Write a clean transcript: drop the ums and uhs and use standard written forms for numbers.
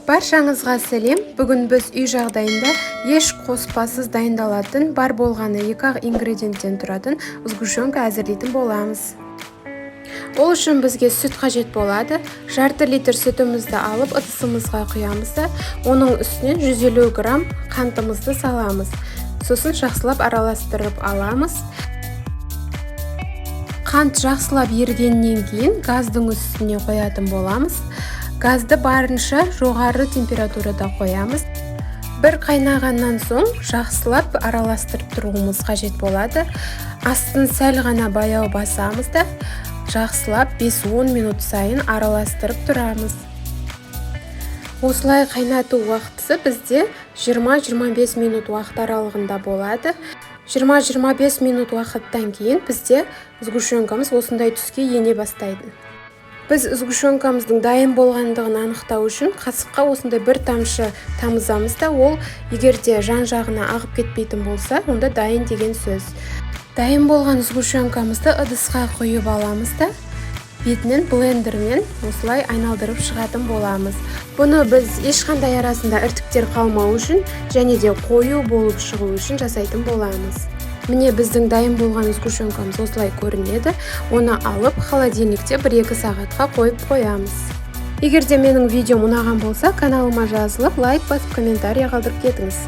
Баршаңызға сәлем. Бүгін біз үй жағдайында еш қоспасыз дайындалатын, бар болғаны 2-ақ ингредиенттен тұратын сгущенка әзірлейтін боламыз. Ол үшін бізге сүт қажет болады. Жарты литр сүтімізді алып ыдысымызға құямыз да, оның үстінен 150 грамм қантымызды саламыз. Сосын жақсылап араластырып аламыз. Қант жақсылап ерігеннен кейін газдың үстіне қоятын боламыз. Газды барынша жоғары температурада қоямыз. Бір қайнағаннан соң жақсылап араластырып тұруымыз қажет болады. Астын сәл ғана баяу басамыз да, жақсылап 5-10 минут сайын араластырып тұрамыз. Осылай қайнату уақытысы бізде 20-25 минут уақыт аралығында болады. 20-25 минут уақыттан кейін бізде сгущенкамыз осындай түске ене бастайды. Біз сгущенкамыздың дайын болғандығын анықтау үшін қасыққа осындай бір тамшы тамызамыз да, ол егерде жан-жағына ағып кетпейтін болса, онда дайын деген сөз. Дайын болған сгущенкамызды ыдысқа құйып аламыз да, бетінен блендермен осылай айналдырып шығатын боламыз. Бұны біз ешқандай арасында іртіктер қалмау үшін және де қою болып шығу үшін жасайтын боламыз. Міне біздің дайын болған сгущенкамыз осылай көрінеді. Оны алып холодильникте 1-2 сағатқа қойып қоямыз. Егерде менің видеом ұнаған болса, каналыма жазылып, лайк басып, комментарий қалдырып кетіңіз.